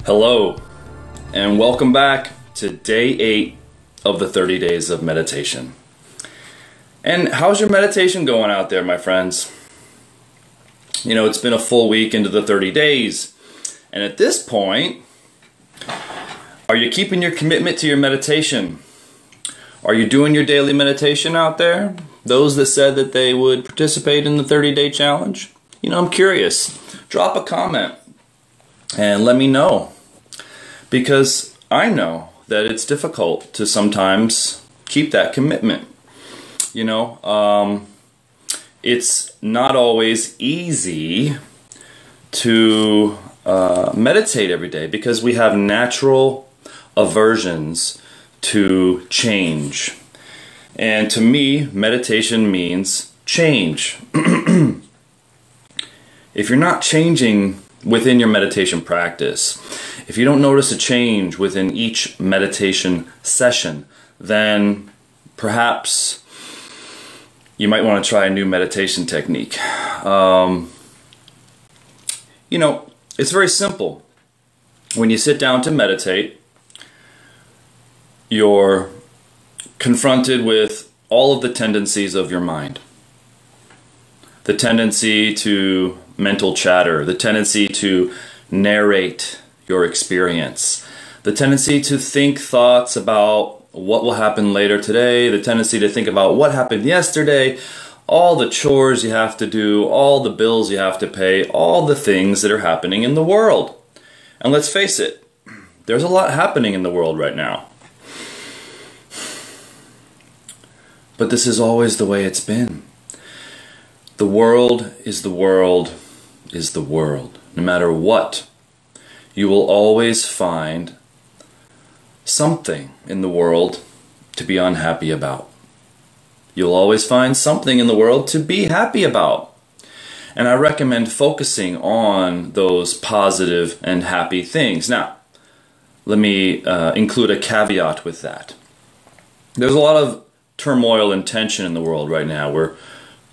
Hello, and welcome back to day 8 of the 30 days of meditation. And how's your meditation going out there, my friends? You know, it's been a full week into the 30 days, and at this point, are you keeping your commitment to your meditation? Are you doing your daily meditation out there? Those that said that they would participate in the 30-day challenge? You know, I'm curious. Drop a comment and let me know, because I know that it's difficult to sometimes keep that commitment. You know, it's not always easy to meditate every day because we have natural aversions to change. And to me, meditation means change. If you're not changing within your meditation practice, if you don't notice a change within each meditation session, then perhaps you might want to try a new meditation technique. You know, it's very simple. When you sit down to meditate, you're confronted with all of the tendencies of your mind. The tendency to mental chatter, the tendency to narrate your experience, the tendency to think thoughts about what will happen later today, the tendency to think about what happened yesterday, all the chores you have to do, all the bills you have to pay, all the things that are happening in the world. And let's face it, there's a lot happening in the world right now. But this is always the way it's been. The world is the world is the world. No matter what, you will always find something in the world to be unhappy about. You'll always find something in the world to be happy about. And I recommend focusing on those positive and happy things. Now, let me include a caveat with that. There's a lot of turmoil and tension in the world right now. We're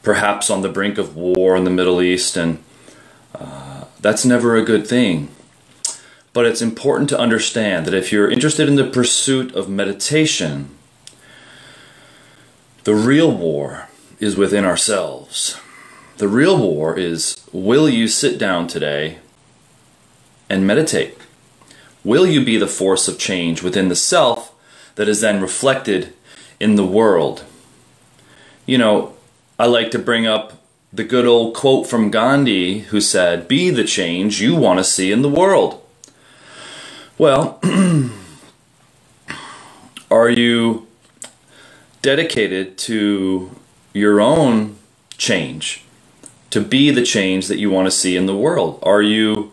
perhaps on the brink of war in the Middle East, and that's never a good thing. But it's important to understand that if you're interested in the pursuit of meditation, the real war is within ourselves. The real war is, will you sit down today and meditate? Will you be the force of change within the self that is then reflected in the world? You know, I like to bring up the good old quote from Gandhi, who said, "Be the change you want to see in the world." Well, are you dedicated to your own change, to be the change that you want to see in the world? Are you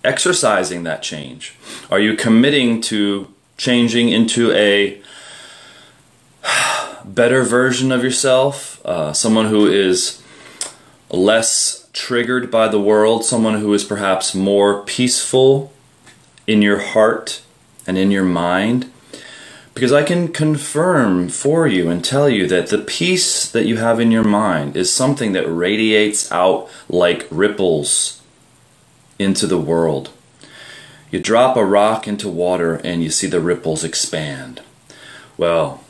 exercising that change? Are you committing to changing into a better version of yourself, someone who is less triggered by the world, someone who is perhaps more peaceful in your heart and in your mind? Because I can confirm for you and tell you that the peace that you have in your mind is something that radiates out like ripples into the world. You drop a rock into water and you see the ripples expand. Well,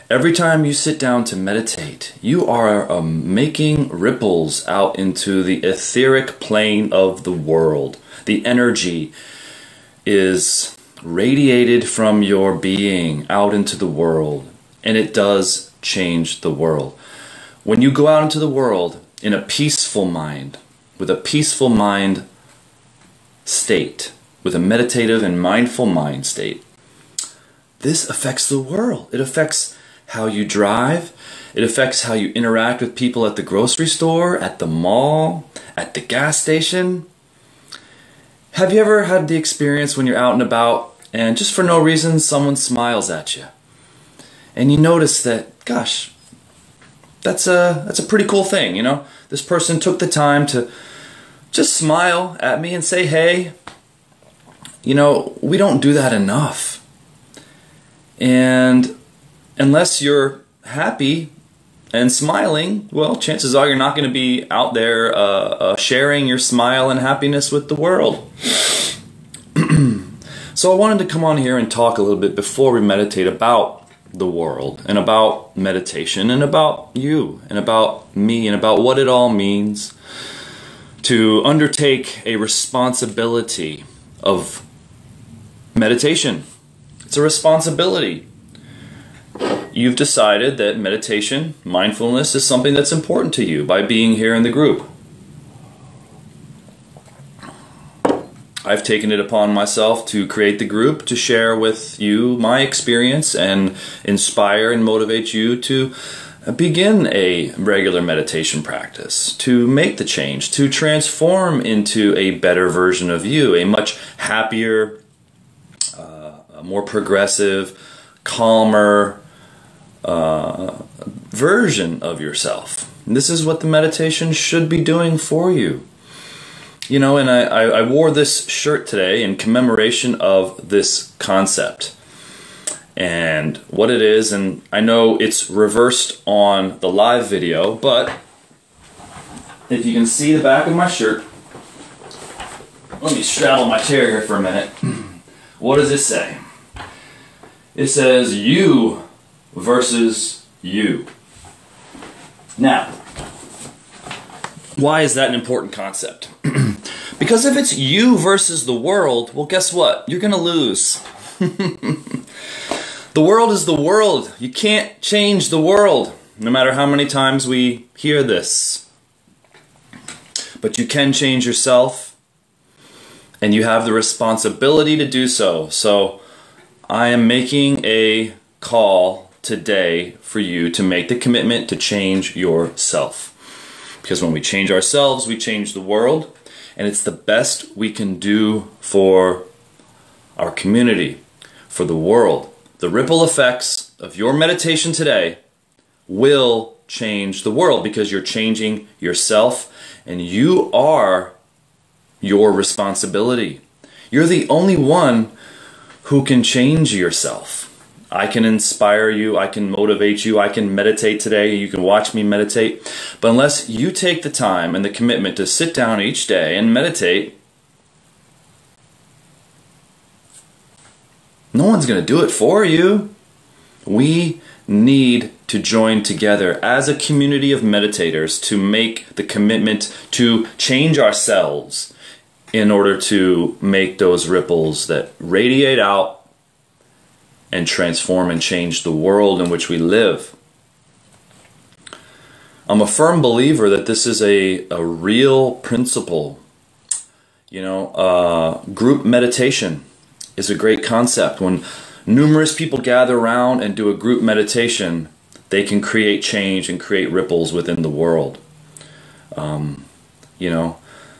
every time you sit down to meditate, you are making ripples out into the etheric plane of the world. The energy is radiated from your being out into the world, and it does change the world. When you go out into the world in a peaceful mind, with a peaceful mind state, with a meditative and mindful mind state, this affects the world. It affects how you drive. It affects how you interact with people at the grocery store, at the mall, at the gas station. Have you ever had the experience when you're out and about and just for no reason someone smiles at you? And you notice that, gosh, that's a pretty cool thing, you know? This person took the time to just smile at me and say, hey. You know, we don't do that enough. And unless you're happy and smiling, well, chances are you're not going to be out there sharing your smile and happiness with the world. So I wanted to come on here and talk a little bit before we meditate about the world and about meditation and about you and about me and about what it all means to undertake a responsibility of meditation. It's a responsibility. You've decided that meditation, mindfulness, is something that's important to you by being here in the group. I've taken it upon myself to create the group, to share with you my experience and inspire and motivate you to begin a regular meditation practice, to make the change, to transform into a better version of you, a much happier, more progressive, calmer version of yourself. And this is what the meditation should be doing for you. You know, and I wore this shirt today in commemoration of this concept and what it is, and I know it's reversed on the live video, but if you can see the back of my shirt, let me straddle my chair here for a minute. What does it say? It says you versus you. Now, why is that an important concept? Because if it's you versus the world, well, guess what? You're going to lose. The world is the world. You can't change the world, no matter how many times we hear this. But you can change yourself, and you have the responsibility to do so. So I am making a call today for you to make the commitment to change yourself. Because when we change ourselves, we change the world, and it's the best we can do for our community, for the world. The ripple effects of your meditation today will change the world because you're changing yourself, and you are your responsibility. You're the only one who can change yourself. I can inspire you, I can motivate you, I can meditate today, you can watch me meditate. But unless you take the time and the commitment to sit down each day and meditate, no one's going to do it for you. We need to join together as a community of meditators to make the commitment to change ourselves in order to make those ripples that radiate out and transform and change the world in which we live. I'm a firm believer that this is a real principle. You know, group meditation is a great concept. When numerous people gather around and do a group meditation, they can create change and create ripples within the world. You know,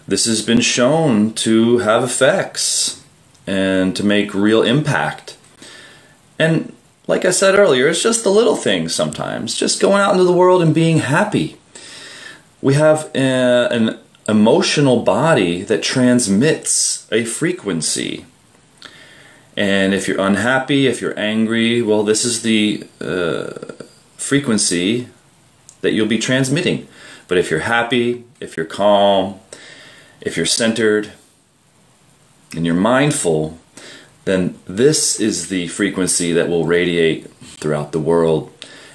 this has been shown to have effects and to make real impact. And like I said earlier, it's just the little things sometimes. Just going out into the world and being happy. We have an emotional body that transmits a frequency. And if you're unhappy, if you're angry, well, this is the frequency that you'll be transmitting. But if you're happy, if you're calm, if you're centered, and you're mindful, then this is the frequency that will radiate throughout the world.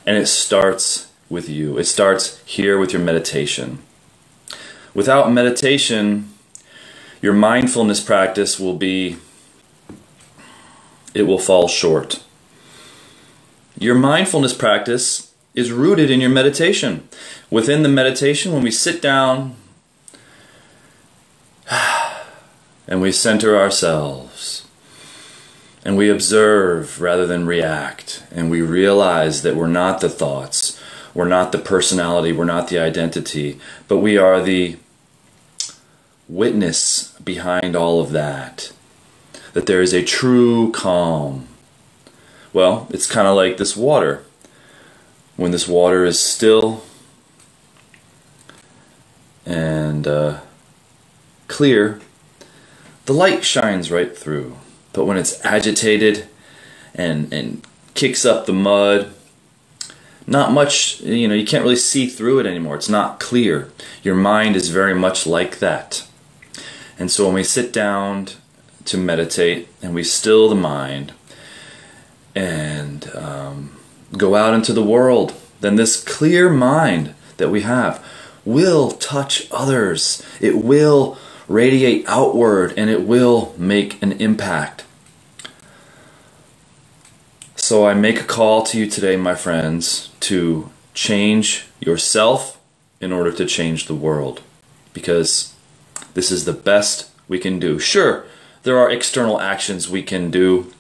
And it starts with you. It starts here with your meditation. Without meditation, your mindfulness practice will fall short. Your mindfulness practice is rooted in your meditation. Within the meditation, when we sit down and we center ourselves, and we observe rather than react, and we realize that we're not the thoughts, we're not the personality, we're not the identity, but we are the witness behind all of that. That there is a true calm. Well, it's kind of like this water. When this water is still and clear, the light shines right through. But when it's agitated and kicks up the mud, not much, you can't really see through it anymore. It's not clear. Your mind is very much like that. And so when we sit down to meditate and we still the mind and go out into the world, then this clear mind that we have will touch others. It will radiate outward and it will make an impact. So I make a call to you today, my friends, to change yourself in order to change the world, because this is the best we can do. Sure, there are external actions we can do.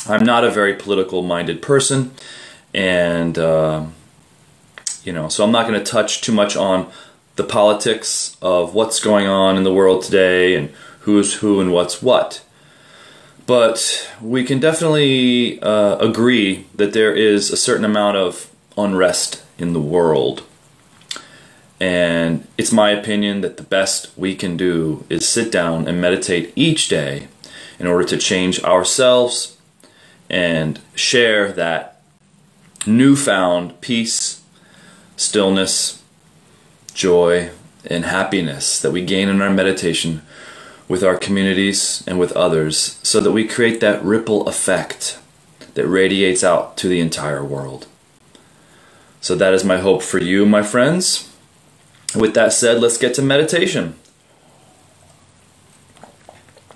I'm not a very political minded person, and so I'm not going to touch too much on the politics of what's going on in the world today and who's who and what's what. But we can definitely agree that there is a certain amount of unrest in the world. And it's my opinion that the best we can do is sit down and meditate each day in order to change ourselves and share that newfound peace, stillness, joy, and happiness that we gain in our meditation with our communities and with others, so that we create that ripple effect that radiates out to the entire world. So that is my hope for you, my friends. With that said, let's get to meditation.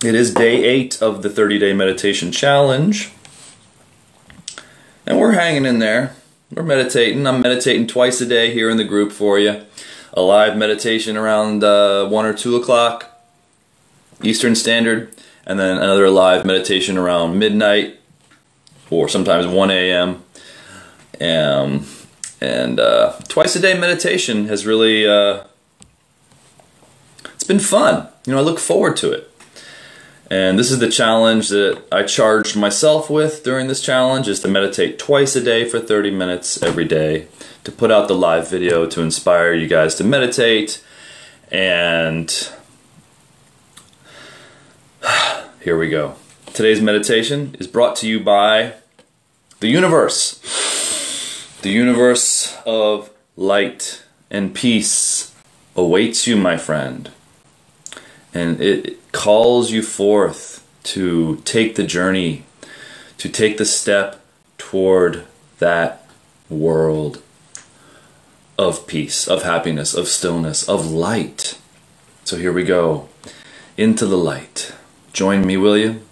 It is day 8 of the 30-day meditation challenge. And we're hanging in there. We're meditating. I'm meditating twice a day here in the group for you. A live meditation around 1 or 2 o'clock Eastern Standard, and then another live meditation around midnight or sometimes 1 a.m. And twice a day meditation has really it's been fun. I look forward to it. And this is the challenge that I charged myself with during this challenge, is to meditate twice a day for 30 minutes every day, to put out the live video to inspire you guys to meditate. And here we go. Today's meditation is brought to you by the universe. The universe of light and peace awaits you, my friend. And it calls you forth to take the journey, to take the step toward that world of peace, of happiness, of stillness, of light. So here we go, into the light. Join me, will you?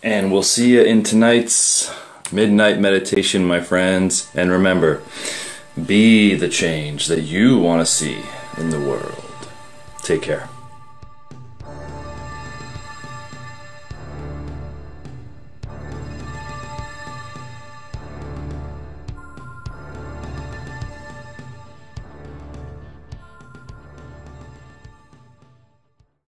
And we'll see you in tonight's midnight meditation, my friends. And remember, be the change that you want to see in the world. Take care.